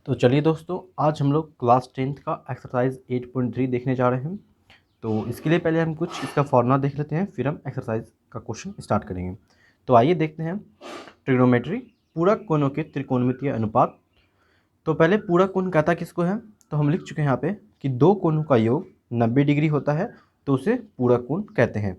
तो चलिए दोस्तों, आज हम लोग क्लास 10th का एक्सरसाइज 8.3 देखने जा रहे हैं। तो इसके लिए पहले हम कुछ इसका फॉर्मूला देख लेते हैं, फिर हम एक्सरसाइज का क्वेश्चन स्टार्ट करेंगे। तो आइए देखते हैं ट्रिग्नोमेट्री, पूरक कोणों के त्रिकोणमितीय अनुपात। तो पहले पूरक कोण कहता किसको है, तो हम लिख चुके हैं यहाँ पे कि दो कोणों का योग 90 डिग्री होता है, तो उसे पूरक कोण कहते हैं।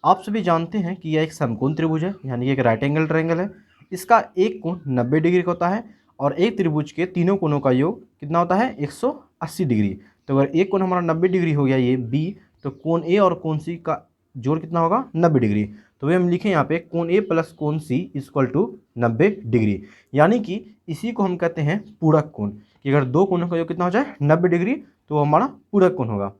आप सभी जानते हैं कि यह एक समकोण त्रिभुज है, यानी एक राइट एंगल ट्रायंगल है। इसका एक कोण 90 डिग्री का होता है और एक त्रिभुज के तीनों कोणों का योग कितना होता है, 180 डिग्री। तो अगर एक कोण हमारा 90 डिग्री हो गया ये बी, तो कोण ए और कोण सी का जोड़ कितना होगा, 90 डिग्री। तो वही हम लिखें यहाँ पे कोण ए प्लस कोण सी इक्वल टू 90 डिग्री, यानी कि इसी को हम कहते हैं पूरक कोण। कि अगर दो कोणों का योग कितना हो जाए, 90 डिग्री, तो वो हमारा पूरक कोण होगा।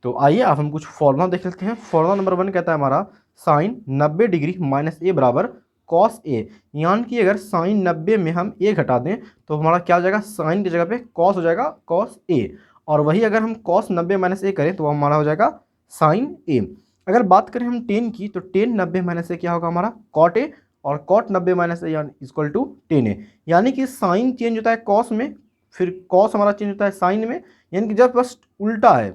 तो आइए अब हम कुछ फॉर्मूला देख लेते हैं। फॉर्मूला नंबर 1 कहता है हमारा साइन 90 डिग्री माइनस ए बराबर कॉस ए, यानी कि अगर साइन 90 में हम ए घटा दें तो हमारा क्या हो जाएगा, साइन की जगह पे कॉस हो जाएगा, कॉस ए। और वही अगर हम कॉस 90 माइनस ए करें तो हमारा हो जाएगा साइन ए। अगर बात करें हम टेन की, तो टेन 90 माइनस ए क्या होगा हमारा, कॉट ए, और cot 90 minus A equal to ten A. यानी कि साइन चेंज होता है कॉस में, फिर कॉस हमारा चेंज होता है साइन में। यानी कि जब बस उल्टा है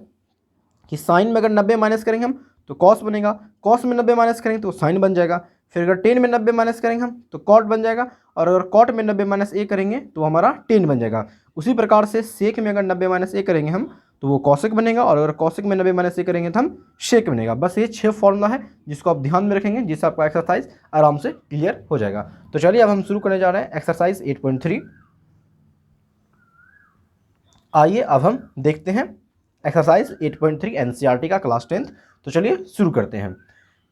कि साइन में अगर 90 माइनस करेंगे हम तो कॉस बनेगा, कॉस में 90 माइनस करेंगे तो साइन बन जाएगा, फिर अगर टेन में 90 माइनस करेंगे हम तो कॉट बन जाएगा, और अगर कॉट में 90 माइनस ए करेंगे तो हमारा टेन बन जाएगा। उसी प्रकार से सेक में अगर 90 माइनस ए करेंगे हम तो वो कॉसेक बनेगा, और अगर कॉसेक में 90 माइनस ए करेंगे तो हम शेक बनेगा। बस ये 6 फॉर्मूला है जिसको आप ध्यान में रखेंगे, जिससे आपका एक्सरसाइज आराम से क्लियर हो जाएगा। तो चलिए अब हम शुरू करने जा रहे हैं एक्सरसाइज 8.3। आइए अब हम देखते हैं एक्सरसाइज 8.3 एनसीईआरटी का क्लास 10th। तो चलिए शुरू करते हैं।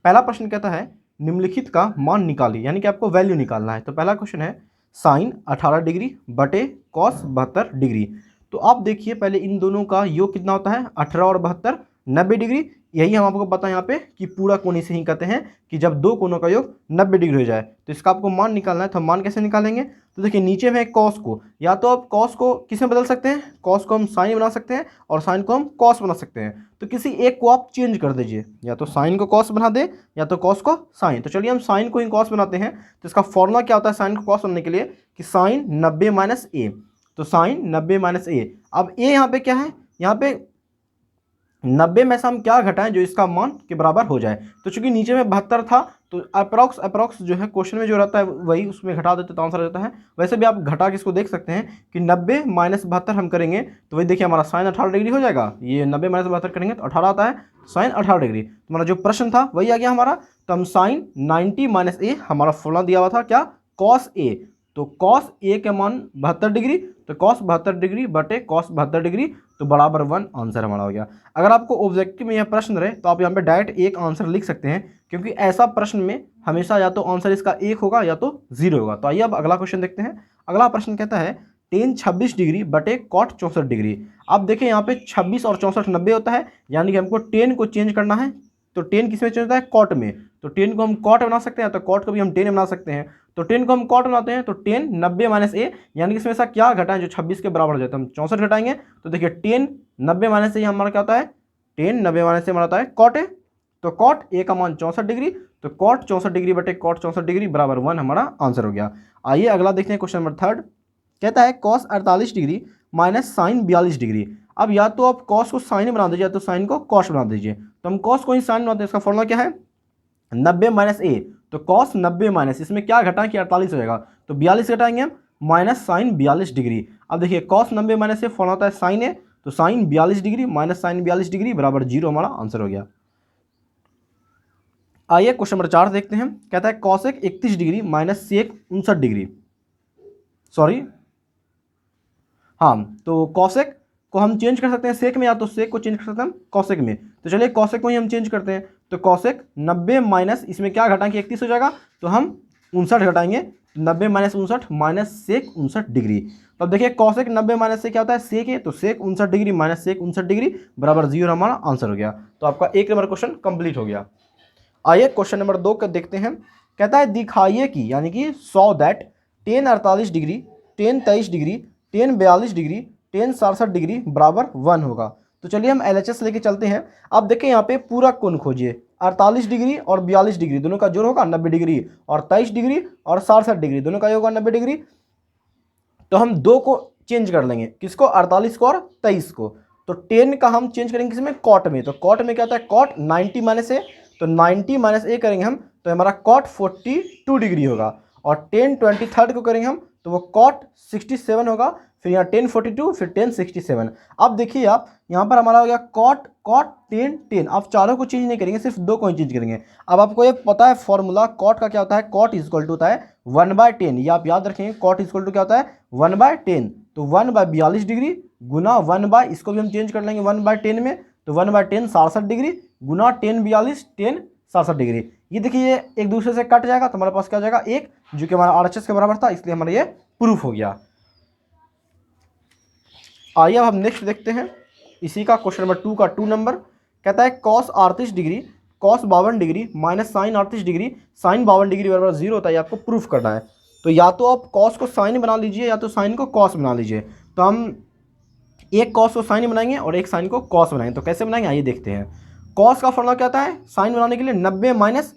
पहला प्रश्न कहता है निम्नलिखित का मान निकालिए, यानी कि आपको वैल्यू निकालना है। तो पहला क्वेश्चन है साइन 18 डिग्री बटे कॉस 72 डिग्री। तो आप देखिए पहले इन दोनों का योग कितना होता है, 18 और 72 90 डिग्री। यही हम आपको पता है यहाँ पे कि पूरा कोण इसे ही कहते हैं कि जब दो कोणों का योग 90 डिग्री हो जाए तो इसका आपको मान निकालना है। तो मान कैसे निकालेंगे, तो देखिए नीचे में कॉस को, या तो आप कॉस को किस में बदल सकते हैं, कॉस को हम साइन बना सकते हैं और साइन को हम कॉस बना सकते हैं। तो किसी एक को आप चेंज कर दीजिए, या तो साइन को कॉस बना दे या तो कॉस को साइन। तो चलिए हम साइन को ही कॉस बनाते हैं। तो इसका फॉर्मूला क्या होता है साइन को कॉस बनाने के लिए, कि साइन 90 माइनस ए। तो साइन 90 माइनस ए, अब ए यहाँ पे क्या है, यहाँ पे 90 में से हम क्या घटाएं जो इसका मान के बराबर हो जाए। तो चूंकि नीचे में 72 था तो अप्रॉक्स जो है क्वेश्चन में जो रहता है वही उसमें घटा देते तो आंसर आ जाता है। वैसे भी आप घटा के इसको देख सकते हैं कि 90 माइनस 72 हम करेंगे तो वही देखिए हमारा साइन 18 डिग्री हो जाएगा। ये 90 माइनस 72 करेंगे तो 18 आता है, साइन 18 डिग्री। तो हमारा जो प्रश्न था वही आ गया हमारा। तो हम साइन 90 माइनस ए, हमारा फॉर्मूला दिया हुआ था क्या, कॉस ए। तो कॉस ए के मान 72 डिग्री, तो कॉस 72 डिग्री बटे कॉस 72 डिग्री, तो बराबर 1 आंसर हमारा हो गया। अगर आपको ऑब्जेक्टिव में यह प्रश्न रहे तो आप यहाँ पे डायरेक्ट एक आंसर लिख सकते हैं, क्योंकि ऐसा प्रश्न में हमेशा या तो आंसर इसका 1 होगा या तो 0 होगा। तो आइए अब अगला क्वेश्चन देखते हैं। अगला प्रश्न कहता है टेन 26 डिग्री बटे कॉट 64 डिग्री। अब देखें यहाँ पे 26 और 64 90 होता है, यानी कि हमको टेन को चेंज करना है। तो टेन किस में चेंज होता है, कॉट में। तो टेन को हम कॉट बना सकते हैं, तो कॉट को भी हम टेन बना सकते हैं। तो 10 को हम कॉट बनाते हैं, तो 10 90 माइनस ए, यानी कि इसमें ऐसा क्या घटाएं जो 26 के बराबर हो जाता है, हम 64 घटाएंगे। तो देखिए 10 90 माइनस ए हमारा क्या होता है, 10 90 माइनस ए हमारा होता है कॉट ए। तो कॉट ए का मान 64 डिग्री, तो कॉट 64 डिग्री बटे कॉट 64 डिग्री बराबर 1 हमारा आंसर हो गया। आइए अगला देखते हैं क्वेश्चन नंबर 3। कहता है cos 48 degree minus sine 42 degree. अब या तो आप कॉस को साइन बना दीजिए या तो साइन को कॉस बना दीजिए। तो हम कॉस को ही साइन बनाते हैं। इसका फॉर्मूला क्या है, 90 माइनस ए, तो कॉस 90 माइनस इसमें क्या घटाएं कि 48 हो जाएगा, तो 42 घटाएंगे हम, माइनस साइन 42 डिग्री। अब देखिए कॉस 90 माइनस से फॉर्मूला होता है साइन ए, तो sine 42 degree minus sine 42 degree बराबर 0 हमारा आंसर हो गया। आइए क्वेश्चन नंबर 4 देखते हैं। कहता है cosec 31 degree minus sec 59 degree. Sorry, हाँ, तो कॉसेक को हम चेंज कर सकते हैं सेक में, या तो सेक को चेंज कर सकते हैं हम कॉसेक में। तो चलिए कॉसेक को ही हम चेंज करते हैं। तो कॉसेक 90 माइनस इसमें क्या घटाएं कि 31 हो जाएगा, तो हम 59 घटाएंगे। 90 माइनस 59 माइनस सेक 59 डिग्री। तो अब देखिए कॉसेक 90 माइनस से क्या होता है सेक है, तो सेक 59 डिग्री माइनस सेक 59 डिग्री बराबर 0 हमारा आंसर हो गया। तो आपका 1 नंबर क्वेश्चन कंप्लीट हो गया। आइए क्वेश्चन नंबर 2 का देखते हैं। कहता है दिखाइए कि, यानी कि so that ten 48 degree, ten 23 degree, ten 42 degree, ten 67 degree बराबर 1 होगा। तो चलिए हम LHS लेके चलते हैं। आप देखें यहाँ पे पूरा कोण खोजिए, 48 डिग्री और 42 डिग्री दोनों का जोड़ होगा 90 डिग्री, और 23 डिग्री और 67 डिग्री दोनों का योग होगा 90 डिग्री। तो हम दो को चेंज कर लेंगे, किसको, 48 को और 23 को। तो 10 का हम चेंज करेंगे किसमें, कॉट में। तो कॉट में क्या होता है, कॉट 90 माइनस ए, तो 90 माइनस ए करेंगे हम तो हमारा कॉट 42 डिग्री होगा। और 10 23 को करेंगे हम तो वो कॉट 67 होगा। फिर यहाँ 10 42, फिर 10 67। अब देखिए आप यहाँ पर हमारा हो गया कॉट कॉट 10 10। आप चारों को चेंज नहीं करेंगे, सिर्फ दो को ही चेंज करेंगे। अब आपको ये पता है फॉर्मूला कॉट का क्या होता है, कॉट इज इक्वल टू होता है 1/10। ये आप याद रखेंगे, कॉट इज इक्वल टू क्या होता है 1/10। तो 1/42 डिग्री गुना 1 इसको भी हम चेंज कर लेंगे 1/10 में, तो 1/10 67 डिग्री गुना 10 42 10 67 डिग्री। ये देखिए ये एक दूसरे से कट जाएगा तो हमारे पास क्या हो जाएगा, एक, जो कि हमारा RHS के बराबर था, इसलिए हमारा ये प्रूफ हो गया। आइए अब हम नेक्स्ट देखते हैं इसी का क्वेश्चन नंबर 2 का 2 नंबर। कहता है cos 38 degree cos 52 degree minus sine 38 degree sine 52 degree बराबर 0 होता है, आपको प्रूफ करना है। तो या तो आप cos को साइन बना लीजिए या तो साइन को cos बना लीजिए। तो हम एक cos को साइन बनाएंगे और एक साइन को cos बनाएंगे। तो कैसे बनाएंगे आइए देखते हैं। cos का फॉर्मूला क्या होता है, साइन बनाने के लिए 90 माइनस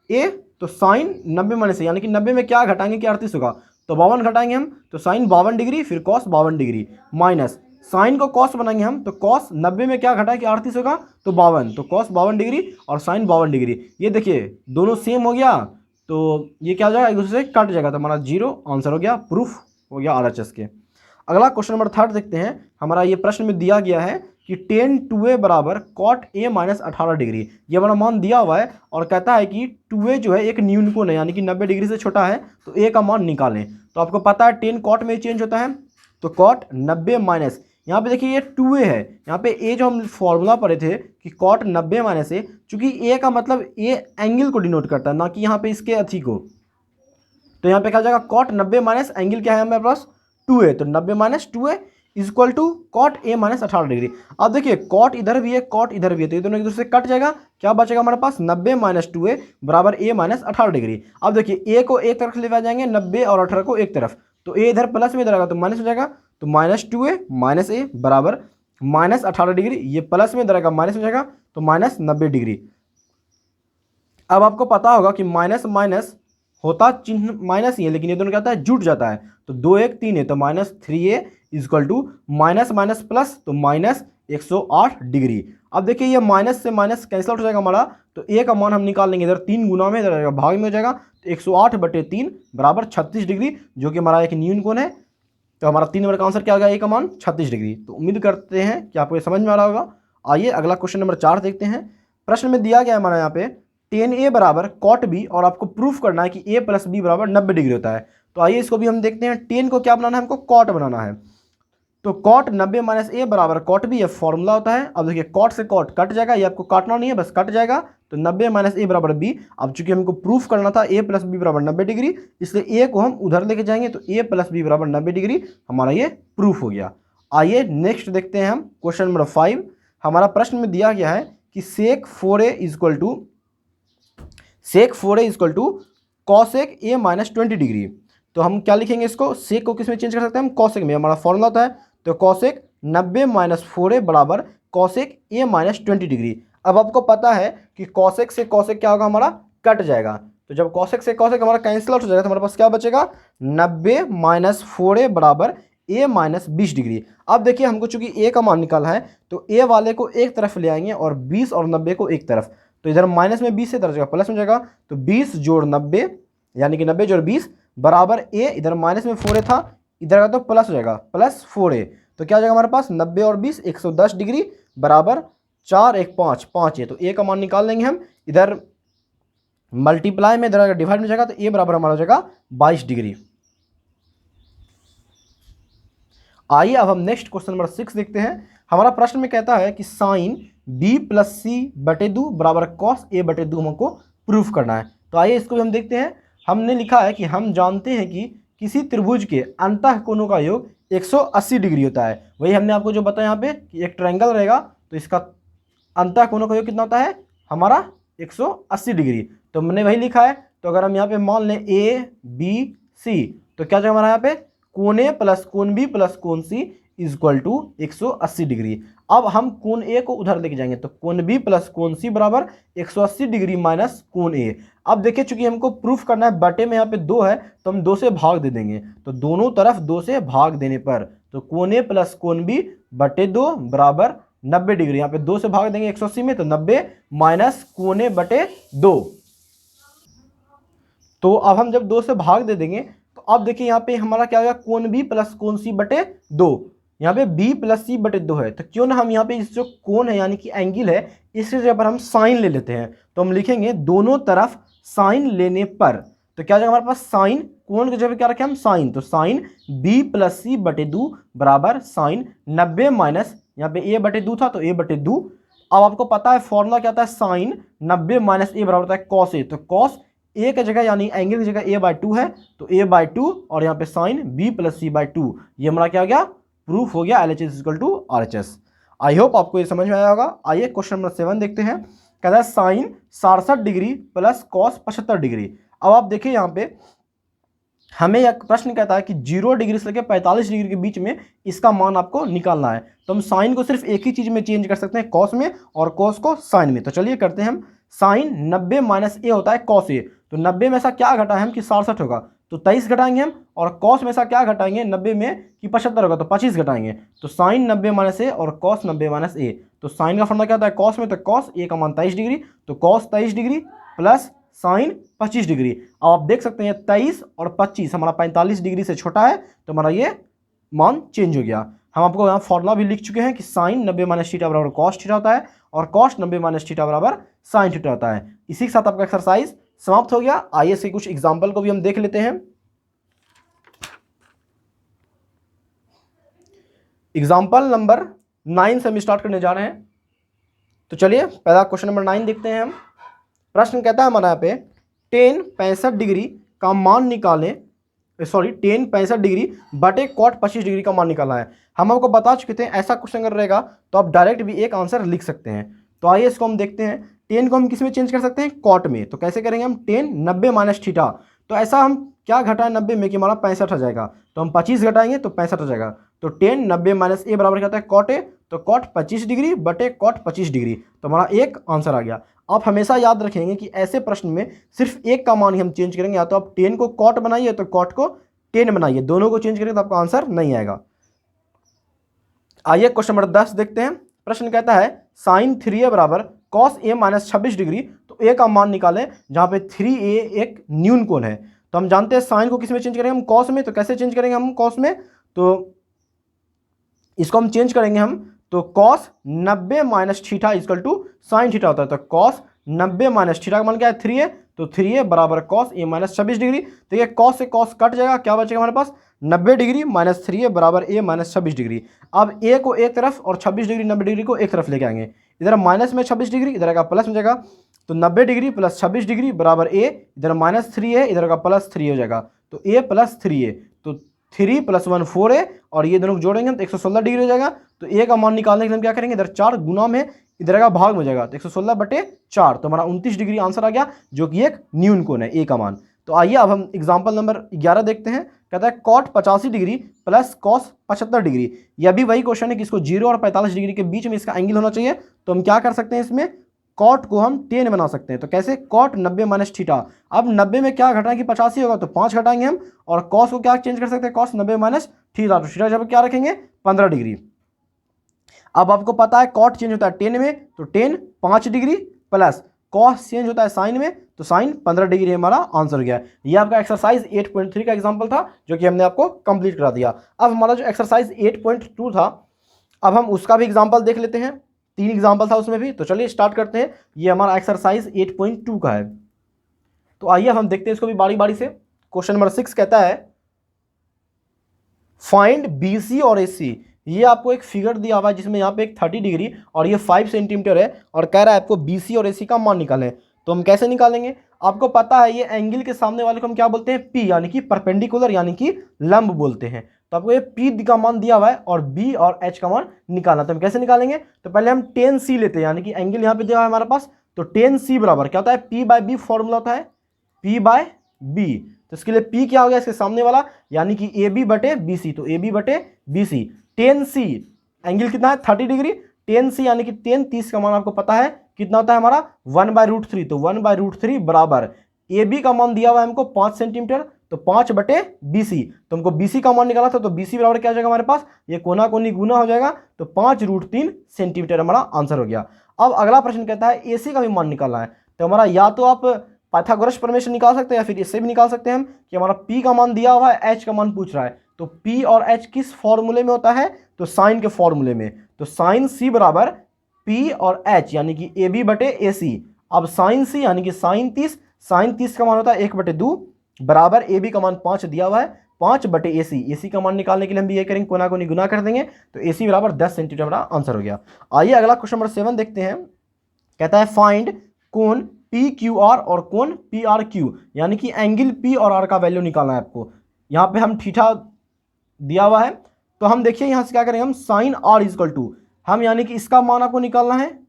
ए, तो साइन 90 माइनस ए, यानी कि 90 में क्या घटाएंगे कि 38 होगा, तो 52 घटाएंगे हम, तो साइन 52 डिग्री, फिर कॉस 52 डिग्री, माइनस साइन को कॉस बनाएंगे हम, तो कॉस 90 में क्या घटाए कि 38 होगा, तो 52, तो कॉस 52 डिग्री और साइन 52 डिग्री। ये देखिए दोनों सेम हो गया, तो ये क्या हो जाएगा, एक दूसरे से कट जाएगा, तो हमारा 0 आंसर हो गया, प्रूफ हो गया RHS के। अगला क्वेश्चन नंबर 3 देखते हैं। हमारा ये प्रश्न में दिया गया है कि tan 2a बराबर cot a माइनस 18 डिग्री, ये हमारा मान दिया हुआ है और कहता है कि 2a जो है एक न्यूनकोण है, यानी कि 90 डिग्री से छोटा है, तो a का मान निकालें। तो आपको पता है tan cot में चेंज होता है, तो cot 90 माइनस, यहाँ पे देखिए ये 2a है, यहाँ पे a जो हम फॉर्मूला पढ़े थे कि cot 90 माइनस a, चूंकि a का मतलब a एंगल को डिनोट करता है, ना कि यहाँ पे इसके अथी को। तो यहाँ पे क्या हो जाएगा, cot 90 माइनस एंगल क्या है हमारे पास 2a, तो 90 minus 2a is equal to cot a minus 18 degree. अब देखिए कॉट इधर भी है कॉट इधर भी है, तो ये दोनों एक दूसरे से कट जाएगा, क्या बचेगा हमारे पास 90 माइनस 2a बराबर a माइनस 18 डिग्री। अब देखिए a को एक तरफ ले जाएंगे, 90 और 18 को एक तरफ, तो a इधर प्लस में इधर आएगा तो माइनस हो जाएगा, तो माइनस 2a माइनस a बराबर माइनस 18 डिग्री, ये प्लस में इधर आएगा माइनस हो जाएगा, तो माइनस 90 डिग्री। अब आपको पता होगा कि माइनस माइनस होता चिन्ह माइनस ही है, लेकिन ये दोनों क्या होता है, जुट जाता है, तो 2 1 3 है, तो minus 3a is equal to minus minus plus, तो माइनस 108 डिग्री। अब देखिए ये माइनस से माइनस कैंसिल आउट हो जाएगा हमारा, तो a का मान हम निकाल लेंगे, इधर 3 गुना में, इधर भाग में हो जाएगा, तो 108/3 बराबर 36 डिग्री, जो कि हमारा एक न्यूनकोण है। तो हमारा 3 नंबर का आंसर क्या होगा, a का मान 36 डिग्री। तो उम्मीद करते हैं कि आपको ये समझ में आ रहा होगा। आइए अगला क्वेश्चन नंबर 4 देखते हैं। प्रश्न में दिया गया है हमारा यहाँ पे tan a बराबर cot b, और आपको प्रूफ करना है कि a प्लस b बराबर 90 डिग्री होता है। तो आइए इसको भी हम देखते हैं। tan को क्या बनाना है, हमको cot बनाना है, तो cot 90 माइनस a बराबर cot b, ये फॉर्मूला होता है। अब देखिए cot से cot कट जाएगा, ये आपको काटना नहीं है, बस कट जाएगा, तो 90 माइनस a बराबर b। अब चूंकि हमको प्रूफ करना था a प्लस b बराबर 90 डिग्री, इसलिए a को हम उधर लेके जाएंगे, तो a प्लस b बराबर 90 डिग्री, हमारा ये प्रूफ हो गया। आइए नेक्स्ट देखते हैं हम क्वेश्चन नंबर 5। हमारा प्रश्न में दिया गया है कि sec 4a is equal to cosec a minus 20 degree. तो हम क्या लिखेंगे इसको, सेक को किस में चेंज कर सकते हैं हम, कॉसेक में, हमारा फॉर्मूला होता है, तो कॉसेक 90 माइनस 4a बराबर कॉसेक a माइनस 20 डिग्री। अब आपको पता है कि कॉसेक से कॉसेक क्या होगा, हमारा कट जाएगा, तो जब कॉसेक से कॉसेक हमारा कैंसिल आउट हो जाएगा, तो हमारे पास क्या बचेगा, 90 माइनस 4a बराबर a माइनस 20 डिग्री। अब देखिए हमको चूंकि a का मान निकाला है, तो a वाले को एक तरफ ले आएंगे और 20 और 90 को एक तरफ, तो इधर माइनस में 20 से इधर जाएगा प्लस में जाएगा, तो 20 जोड़ 90 यानी कि 90 जोड़ 20 बराबर a, इधर माइनस में 4a था, इधर का तो प्लस हो जाएगा, प्लस 4a, तो क्या हो जाएगा हमारे पास 90 और 20 110 डिग्री बराबर 4 1 5 5 है, तो a का मान निकाल लेंगे हम, इधर मल्टीप्लाई में इधर डिवाइड में जाएगा, तो a बराबर हमारा हो जाएगा 22 डिग्री। आइए अब हम नेक्स्ट क्वेश्चन नंबर 6 देखते हैं। हमारा प्रश्न में कहता है कि साइन b प्लस सी बटे 2 बराबर कॉस a बटे 2 हमको प्रूफ करना है। तो आइए इसको भी हम देखते हैं। हमने लिखा है कि हम जानते हैं कि किसी त्रिभुज के अंतः कोणों का योग 180 डिग्री होता है। वही हमने आपको जो बताया यहाँ पे कि एक ट्रायंगल रहेगा, तो इसका अंतः कोणों का योग कितना होता है, हमारा 180 डिग्री, तो हमने वही लिखा है। तो अगर हम यहाँ पे मान लें a b c, तो क्या जाएगा हमारा यहाँ पे कोण a प्लस कोण b प्लस कोण c इक्वल टू 180 डिग्री। अब हम कोण ए को उधर लेके जाएंगे, तो कोण बी प्लस कोण सी बराबर 180 डिग्री माइनस कोण ए। अब देखिए चूंकि हमको प्रूफ करना है, बटे में यहाँ पे 2 है तो हम 2 से भाग दे देंगे, तो दोनों तरफ 2 से भाग देने पर तो कोण ए प्लस कोण बी बटे 2 बराबर 90 डिग्री। यहाँ पे 2 से भाग देंगे 180 में, तो 90 माइनस कोण ए बटे 2। तो अब हम जब 2 से भाग दे देंगे तो अब देखिए यहाँ पे हमारा क्या होगा, कोण बी प्लस कोण सी बटे 2। यहाँ पे b प्लस सी बटे 2 है, तो क्यों ना हम यहाँ पे इस जो कोण है यानी कि एंगल है, इसकी जगह पर हम साइन ले लेते हैं। तो हम लिखेंगे दोनों तरफ साइन लेने पर, तो क्या जाएगा हमारे पास साइन, कोण की जगह क्या रखें हम साइन, तो साइन b प्लस सी बटे 2 बराबर साइन 90 माइनस, यहाँ पे a बटे 2 था तो a बटे 2। अब आपको पता है फॉर्मूला क्या होता है, साइन 90 माइनस a बराबर होता है कॉस ए, तो कॉस ए की जगह यानी एंगल की जगह a बाई 2 है, तो a बाई 2 और यहाँ पे sine b plus c by 2। ये हमारा क्या हो गया, प्रूफ हो गया LHS equal to RHS। I hope आपको ये समझ में आया होगा। आइए क्वेश्चन नंबर 7 देखते हैं। कहता है sine 67 degree plus cos 75 degree. अब आप देखिए यहाँ पे हमें एक प्रश्न कहता है कि 0 डिग्री से लेकर 45 डिग्री के बीच में इसका मान आपको निकालना है। तो हम साइन को सिर्फ एक ही चीज में चेंज कर सकते हैं, कॉस में, और कॉस को साइन में। तो चलिए करते हैं हम। साइन 90 माइनस ए होता है कॉस ए, तो 90 में ऐसा क्या घटाएं हम कि 67 होगा, तो 23 घटाएंगे हम, और कॉस में ऐसा क्या घटाएंगे 90 में कि 75 होगा, तो 25 घटाएंगे। तो साइन 90 माइनस ए और कॉस 90 माइनस ए, तो साइन का फॉर्मूला क्या होता है कॉस में, तो कॉस ए का मान 23 डिग्री, तो cos 23 degree plus sign 25 degree. अब आप देख सकते हैं 23 और 25 हमारा 45 डिग्री से छोटा है, तो हमारा ये मान चेंज हो गया। हम आपको यहाँ फॉर्मूला भी लिख चुके हैं कि साइन 90 माइनस थीटा बराबर कॉस थीटा होता है, और कॉस 90 माइनस थीटा बराबर साइन थीटा होता है। इसी के साथ आपका एक्सरसाइज समाप्त हो गया। आइए इसके कुछ एग्जाम्पल को भी हम देख लेते हैं। एग्जाम्पल नंबर 9 से हम स्टार्ट करने जा रहे हैं। तो चलिए पहला क्वेश्चन नंबर 9 देखते हैं हम। प्रश्न कहता है हमारा यहाँ पे tan 65 डिग्री का मान निकालें, सॉरी tan 65 डिग्री बटे कॉट 25 डिग्री का मान निकालना है। हम आपको बता चुके थे ऐसा क्वेश्चन अगर रहेगा तो आप डायरेक्ट भी एक आंसर लिख सकते हैं। तो आइए इसको हम देखते हैं। tan को हम किस में चेंज कर सकते हैं, कॉट में। तो कैसे करेंगे हम, tan 90 माइनस थीटा, तो ऐसा हम क्या घटाएं 90 में कि हमारा 65 आ जाएगा, तो हम 25 घटाएंगे तो 65 आ जाएगा। तो tan 90 माइनस ए बराबर क्या होता है कॉट ए, तो कॉट 25 डिग्री बटे कॉट 25 डिग्री, तो हमारा एक आंसर आ गया। आप हमेशा याद रखेंगे कि ऐसे प्रश्न में सिर्फ एक का मान ही हम चेंज करेंगे, या तो आप tan को कॉट बनाइए तो कॉट को tan बनाइए, दोनों को चेंज करेंगे तो आपका आंसर नहीं आएगा। आइए क्वेश्चन नंबर 10 देखते हैं। प्रश्न कहता है साइन 3a बराबर कॉस ए माइनस 26 डिग्री, तो ए का मान निकालें जहां पे 3a एक न्यून कोण है। तो हम जानते हैं साइन को किस में चेंज करेंगे हम, कॉस में। तो कैसे चेंज करेंगे हम कॉस में, तो इसको हम चेंज करेंगे हम, तो cos 90 minus theta equal to sine theta होता है। तो कॉस 90 माइनस थीटा का मान क्या है 3a, तो 3a बराबर कॉस ए माइनस 26 डिग्री। तो ये कॉस से कॉस कट जाएगा, क्या बचेगा हमारे पास 90 डिग्री माइनस 3a बराबर a माइनस 26 डिग्री। अब a को एक तरफ और 26 डिग्री 90 डिग्री को एक तरफ लेके आएंगे, इधर माइनस में 26 डिग्री, इधर का प्लस में जाएगा, तो 90 डिग्री प्लस 26 डिग्री बराबर a, इधर माइनस 3a इधर का प्लस 3 हो जाएगा, तो a प्लस 3a, तो 3 प्लस 1 4a, और ये दोनों को जोड़ेंगे तो 116 डिग्री हो जाएगा। तो a का मान निकालने के लिए हम क्या करेंगे, इधर 4 गुना में इधर का भाग में जाएगा, तो 116 बटे 4, तो हमारा 29 डिग्री आंसर आ गया, जो कि एक न्यून कोण है a का मान। तो आइए अब हम एग्जाम्पल नंबर 11 देखते हैं। कहता है cot 85 degree plus cos 75 degree. यह भी वही क्वेश्चन है कि इसको 0 और 45 डिग्री के बीच में इसका एंगल होना चाहिए। तो हम क्या कर सकते हैं, इसमें कॉट को हम tan बना सकते हैं। तो कैसे, कॉट 90 माइनस थीटा, अब 90 में क्या घटाएं कि 85 होगा, तो 5 घटाएंगे हम, और कॉस को क्या चेंज कर सकते हैं, कॉस 90 माइनस थीटा, तो थीटा जब क्या रखेंगे 15 डिग्री। अब आपको पता है कॉट चेंज होता है tan में, तो tan 5 degree plus cos change होता है साइन में, तो साइन 15 डिग्री हमारा आंसर गया। ये आपका एक्सरसाइज 8.3 का एग्जांपल था, जो कि हमने आपको कंप्लीट करा दिया। अब हमारा जो एक्सरसाइज 8.2 था, अब हम उसका भी एग्जांपल देख लेते हैं। 3 एग्जांपल था उसमें भी, तो चलिए स्टार्ट करते हैं। ये हमारा एक्सरसाइज 8.2 का है। तो आइए हम देखते हैं इसको भी बारी बारी से। क्वेश्चन नंबर 6 कहता है फाइंड BC और AC। ये आपको एक फिगर दिया हुआ है जिसमें यहाँ पे एक 30 डिग्री और ये 5 सेंटीमीटर है, और कह रहा है आपको BC और AC का मान निकालें। तो हम कैसे निकालेंगे, आपको पता है ये एंगल के सामने वाले को हम क्या बोलते हैं, P, यानी कि परपेंडिकुलर यानी कि लंब बोलते हैं। तो आपको ये P का मान दिया हुआ है और B और H का मान निकालना। तो हम कैसे निकालेंगे, तो पहले हम tan C लेते हैं, यानी कि एंगल यहाँ पे दिया हुआ है हमारे पास। तो tan C बराबर क्या होता है, P बाय B फॉर्मूला होता है, P बाय B। तो इसके लिए P क्या हो गया, इसके सामने वाला, यानी कि AB बटे BC, तो AB बटे BC। टेन सी एंगल कितना है 30 डिग्री, टेन सी यानी कि टेन 30 का मान आपको पता है कितना होता है हमारा 1/√3, तो 1/√3 बराबर ए बी का मान दिया हुआ है हमको 5 सेंटीमीटर, तो 5/BC, तो हमको BC का मान निकाला था, तो BC बराबर क्या हो जाएगा हमारे पास, ये कोना कोनी गुना हो जाएगा, तो 5√3 सेंटीमीटर हमारा आंसर हो गया। अब अगला प्रश्न कहता है AC का भी मान निकालना है, तो हमारा या तो आप पाइथागोरस प्रमेय से निकाल सकते हैं या फिर इससे भी निकाल सकते हैं हम कि हमारा P का मान दिया हुआ है, H का मान पूछ रहा है, तो P और H किस फॉर्मूले में होता है, तो साइन के फॉर्मूले में, तो साइन C बराबर P और H यानी कि AB/AC। अब साइन C यानी कि साइन 30 का मान होता है 1/2 बराबर AB का मान 5 दिया हुआ है 5/AC। AC का मान निकालने के लिए हम भी ये करेंगे, कोना कोनी गुना कर देंगे, तो AC बराबर 10 सेंटीमीटर हमारा आंसर हो गया। आइए अगला क्वेश्चन नंबर 7 देखते हैं। कहता है फाइंड कोण PQR और कोण PRQ, यानी कि एंगल P और R का वैल्यू निकालना है आपको। यहाँ पे हम थीटा दिया हुआ है, तो हम देखिए यहाँ से क्या करेंगे, हम साइन R इक्वल टू, हम यानी कि इसका मान आपको निकालना है,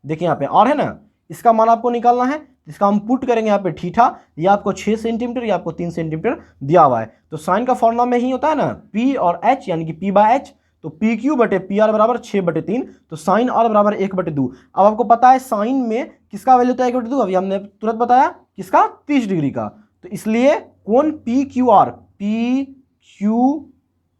देखिए यहाँ पे R है ना, इसका मान आपको निकालना है, इसका हम पुट करेंगे यहाँ पे थीटा, या आपको 6 सेंटीमीटर या आपको 3 सेंटीमीटर दिया हुआ है, तो साइन का फॉर्मूला में ही होता है ना P और H यानी कि P/H, तो PQ/PR बराबर 6/3, तो साइन R बराबर 1/2। अब आपको पता है साइन में किसका वैल्यू होता है 1/2, अभी हमने तुरंत बताया किसका, 30 डिग्री का, तो इसलिए कोण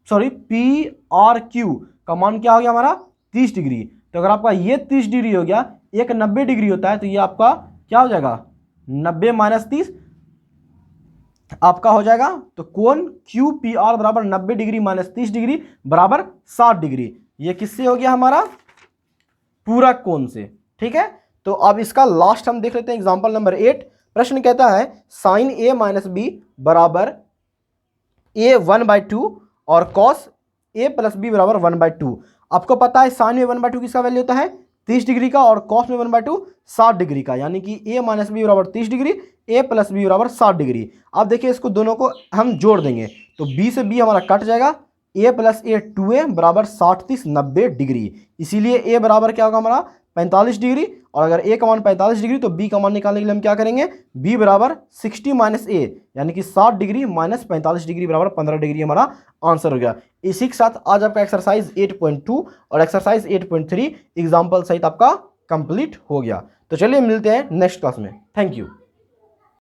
PRQ का मान क्या हो गया हमारा 30 डिग्री। तो अगर आपका ये 30 डिग्री हो गया, एक 90 डिग्री होता है, तो ये आपका क्या हो जाएगा 90 - 30 आपका हो जाएगा, तो कोण QPR बराबर 90 डिग्री - 30 डिग्री बराबर 60 डिग्री। ये किससे हो गया हमारा पूरक कोण से, ठीक है। तो अब इसका लास्ट हम देख लेते हैं एग्जांपल नंबर 8। प्रश्न कहता है साइन A - B बराबर A 1/2 और कॉस A + B बराबर 1/2। आपको पता है साइन में 1/2 किसका वैल्यू होता है 30 डिग्री का, और कॉस में 1/2 60 डिग्री का, यानी कि A - B बराबर 30 डिग्री, A + B बराबर 60 डिग्री। अब देखिए इसको दोनों को हम जोड़ देंगे, तो B से B हमारा कट जाएगा, A + A 2A बराबर 60 30 90 डिग्री, इसीलिए A बराबर क्या होगा हमारा 45 डिग्री, और अगर A का मान 45 डिग्री तो B का मान निकालने के लिए हम क्या करेंगे, B बराबर 60 - A यानी कि 60 डिग्री - 45 डिग्री बराबर 15 डिग्री हमारा आंसर हो गया। इसी के साथ आज आपका एक्सरसाइज 8.2 और एक्सरसाइज 8.3 एग्जाम्पल सहित आपका कंप्लीट हो गया। तो चलिए मिलते हैं नेक्स्ट क्लास में, थैंक यू।